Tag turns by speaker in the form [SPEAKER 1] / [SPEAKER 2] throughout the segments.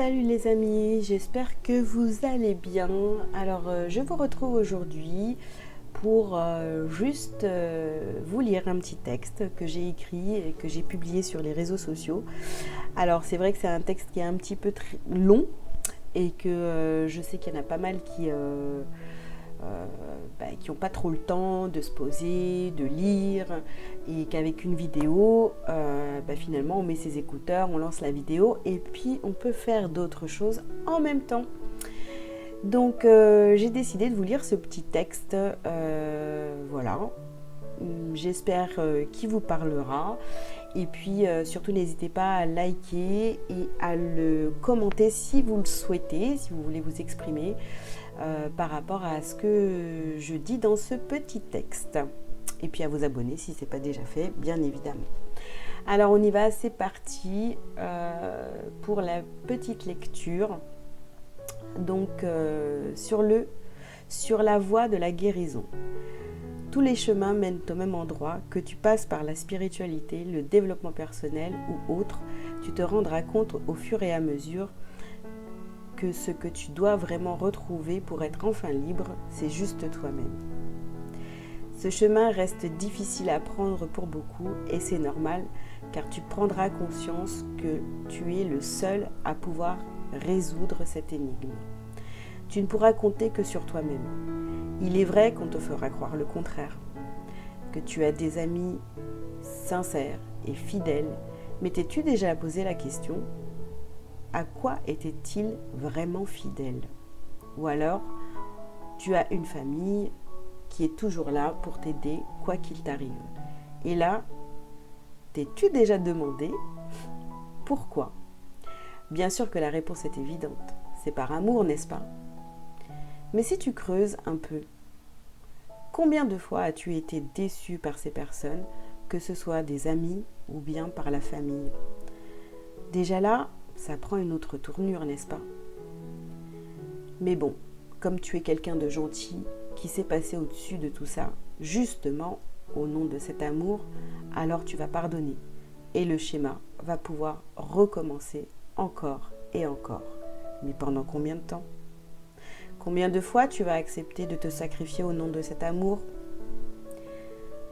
[SPEAKER 1] Salut les amis, j'espère que vous allez bien. Alors je vous retrouve aujourd'hui pour vous lire un petit texte que j'ai écrit et que j'ai publié sur les réseaux sociaux. Alors c'est vrai que c'est un texte qui est un petit peu long et que je sais qu'il y en a pas mal qui n'ont pas trop le temps de se poser, de lire, et qu'avec une vidéo, finalement on met ses écouteurs, on lance la vidéo et puis on peut faire d'autres choses en même temps. Donc j'ai décidé de vous lire ce petit texte, voilà. J'espère qu'il vous parlera. Et puis surtout n'hésitez pas à liker et à le commenter si vous le souhaitez, si vous voulez vous exprimer par rapport à ce que je dis dans ce petit texte. Et puis à vous abonner si ce n'est pas déjà fait, bien évidemment. Alors on y va, c'est parti pour la petite lecture. Donc sur la voie de la guérison. Tous les chemins mènent au même endroit, que tu passes par la spiritualité, le développement personnel ou autre, tu te rendras compte au fur et à mesure que ce que tu dois vraiment retrouver pour être enfin libre, c'est juste toi-même. Ce chemin reste difficile à prendre pour beaucoup et c'est normal car tu prendras conscience que tu es le seul à pouvoir résoudre cette énigme. Tu ne pourras compter que sur toi-même. Il est vrai qu'on te fera croire le contraire, que tu as des amis sincères et fidèles, mais t'es-tu déjà posé la question ? À quoi était-il vraiment fidèle ? Ou alors, tu as une famille qui est toujours là pour t'aider quoi qu'il t'arrive. Et là, t'es-tu déjà demandé pourquoi ? Bien sûr que la réponse est évidente. C'est par amour, n'est-ce pas ? Mais si tu creuses un peu, combien de fois as-tu été déçu par ces personnes, que ce soit des amis ou bien par la famille ? Déjà là, ça prend une autre tournure, n'est-ce pas ? Mais bon, comme tu es quelqu'un de gentil, qui sait passer au-dessus de tout ça, justement, au nom de cet amour, alors tu vas pardonner. Et le schéma va pouvoir recommencer encore et encore. Mais pendant combien de temps ? Combien de fois tu vas accepter de te sacrifier au nom de cet amour ?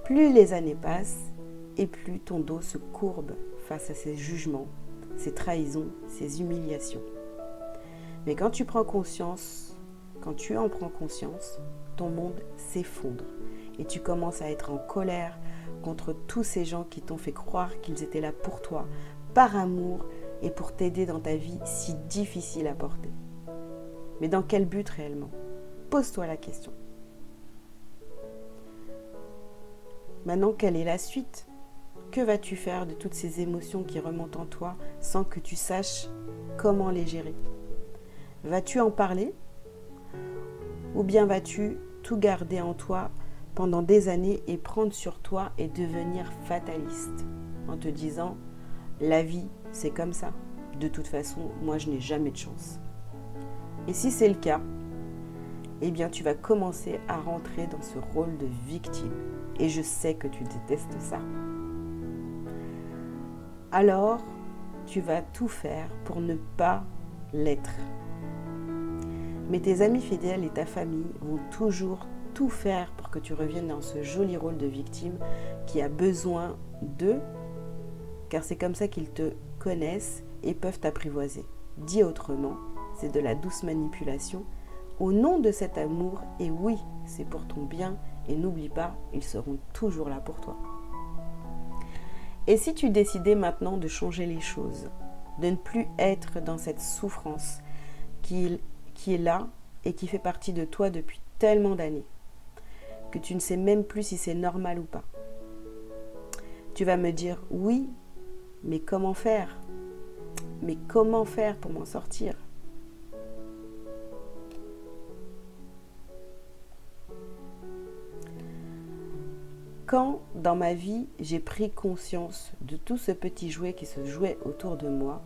[SPEAKER 1] Plus les années passent et plus ton dos se courbe face à ces jugements, ces trahisons, ces humiliations. Mais quand tu en prends conscience, ton monde s'effondre et tu commences à être en colère contre tous ces gens qui t'ont fait croire qu'ils étaient là pour toi, par amour et pour t'aider dans ta vie si difficile à porter. Mais dans quel but réellement ? Pose-toi la question. Maintenant, quelle est la suite ? Que vas-tu faire de toutes ces émotions qui remontent en toi sans que tu saches comment les gérer ? Vas-tu en parler ? Ou bien vas-tu tout garder en toi pendant des années et prendre sur toi et devenir fataliste en te disant « la vie, c'est comme ça. De toute façon, moi, je n'ai jamais de chance. » Et si c'est le cas, eh bien tu vas commencer à rentrer dans ce rôle de victime. Et je sais que tu détestes ça. Alors, tu vas tout faire pour ne pas l'être. Mais tes amis fidèles et ta famille vont toujours tout faire pour que tu reviennes dans ce joli rôle de victime qui a besoin d'eux, car c'est comme ça qu'ils te connaissent et peuvent t'apprivoiser. Dit autrement, c'est de la douce manipulation au nom de cet amour et oui, c'est pour ton bien et n'oublie pas, ils seront toujours là pour toi. Et si tu décidais maintenant de changer les choses, de ne plus être dans cette souffrance qui est là et qui fait partie de toi depuis tellement d'années, que tu ne sais même plus si c'est normal ou pas. Tu vas me dire oui, mais comment faire ? Mais comment faire pour m'en sortir ? Quand, dans ma vie, j'ai pris conscience de tout ce petit jouet qui se jouait autour de moi,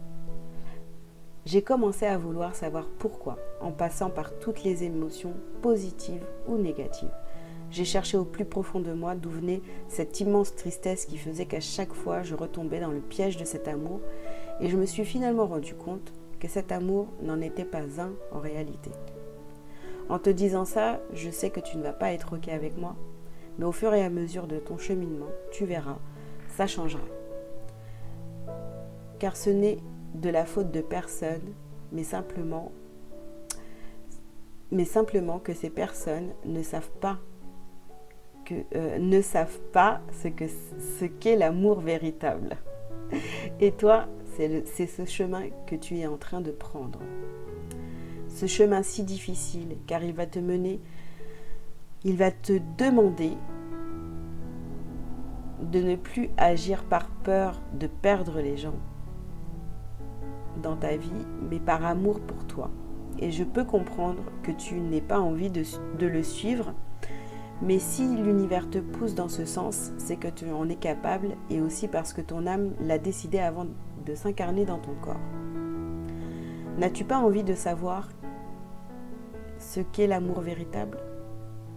[SPEAKER 1] j'ai commencé à vouloir savoir pourquoi, en passant par toutes les émotions positives ou négatives. J'ai cherché au plus profond de moi d'où venait cette immense tristesse qui faisait qu'à chaque fois je retombais dans le piège de cet amour et je me suis finalement rendu compte que cet amour n'en était pas un en réalité. En te disant ça, je sais que tu ne vas pas être OK avec moi, mais au fur et à mesure de ton cheminement, tu verras, ça changera. Car ce n'est de la faute de personne, mais simplement que ces personnes ne savent pas ce qu'est l'amour véritable. Et toi, c'est ce chemin que tu es en train de prendre. Ce chemin si difficile, car il va te demander de ne plus agir par peur de perdre les gens dans ta vie, mais par amour pour toi. Et je peux comprendre que tu n'aies pas envie de le suivre, mais si l'univers te pousse dans ce sens, c'est que tu en es capable et aussi parce que ton âme l'a décidé avant de s'incarner dans ton corps. N'as-tu pas envie de savoir ce qu'est l'amour véritable?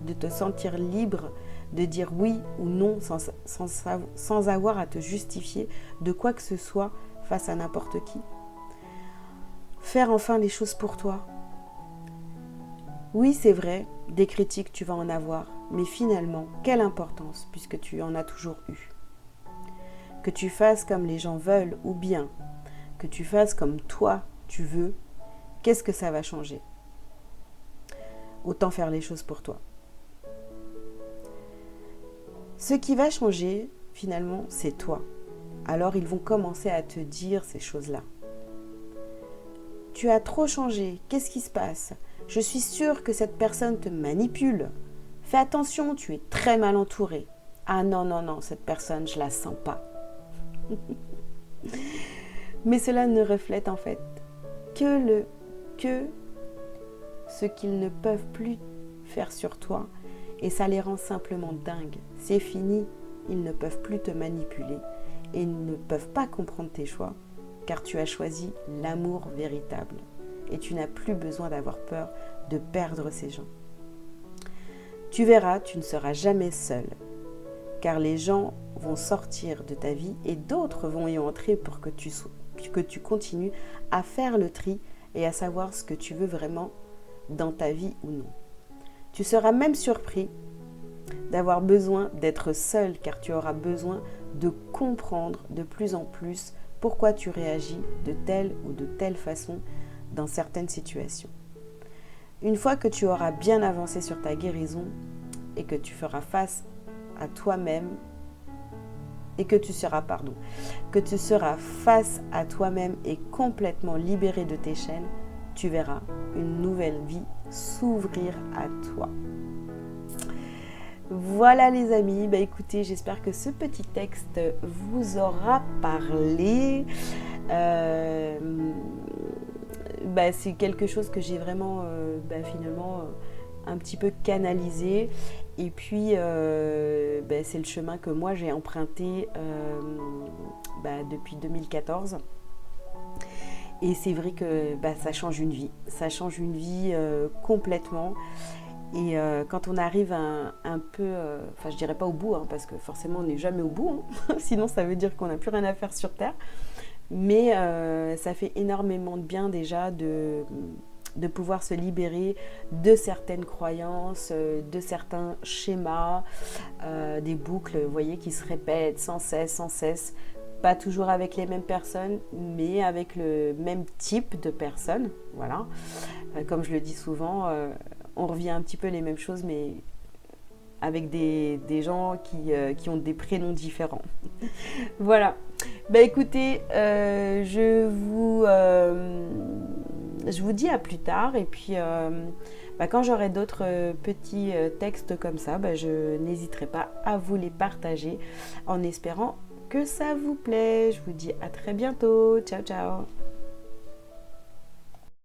[SPEAKER 1] De te sentir libre de dire oui ou non sans avoir à te justifier de quoi que ce soit face à n'importe qui? Faire enfin les choses pour toi. Oui, c'est vrai, des critiques tu vas en avoir, mais finalement, quelle importance puisque tu en as toujours eu. Que tu fasses comme les gens veulent ou bien que tu fasses comme toi tu veux, qu'est-ce que ça va changer? Autant faire les choses pour toi. Ce qui va changer, finalement, c'est toi. Alors ils vont commencer à te dire ces choses-là. Tu as trop changé, qu'est-ce qui se passe? Je suis sûre que cette personne te manipule. Fais attention, tu es très mal entouré. Ah non, cette personne, je la sens pas. Mais cela ne reflète en fait que ce qu'ils ne peuvent plus faire sur toi et ça les rend simplement dingues. C'est fini, ils ne peuvent plus te manipuler et ils ne peuvent pas comprendre tes choix car tu as choisi l'amour véritable et tu n'as plus besoin d'avoir peur de perdre ces gens. Tu verras, tu ne seras jamais seul car les gens vont sortir de ta vie et d'autres vont y entrer pour que tu continues à faire le tri et à savoir ce que tu veux vraiment dans ta vie ou non. Tu seras même surpris d'avoir besoin d'être seul car tu auras besoin de comprendre de plus en plus pourquoi tu réagis de telle ou de telle façon dans certaines situations. Une fois que tu auras bien avancé sur ta guérison et que tu feras face à toi-même et que tu seras face à toi-même et complètement libéré de tes chaînes, tu verras une nouvelle vie s'ouvrir à toi. Voilà les amis, écoutez, j'espère que ce petit texte vous aura parlé. C'est quelque chose que j'ai vraiment finalement un petit peu canalisé. Et puis c'est le chemin que moi j'ai emprunté depuis 2014. Et c'est vrai que ça change une vie. Ça change une vie complètement. Et quand on arrive un peu, je dirais pas au bout, parce que forcément on n'est jamais au bout, sinon ça veut dire qu'on n'a plus rien à faire sur Terre. Mais ça fait énormément de bien déjà de pouvoir se libérer de certaines croyances, de certains schémas, des boucles, vous voyez, qui se répètent sans cesse. Pas toujours avec les mêmes personnes, mais avec le même type de personnes. Voilà. Comme je le dis souvent, on revient un petit peu les mêmes choses, mais avec des gens qui ont des prénoms différents. Voilà. Écoutez, je vous dis à plus tard. Et puis, quand j'aurai d'autres petits textes comme ça, je n'hésiterai pas à vous les partager en espérant que ça vous plaît. Je vous dis à très bientôt. Ciao, ciao.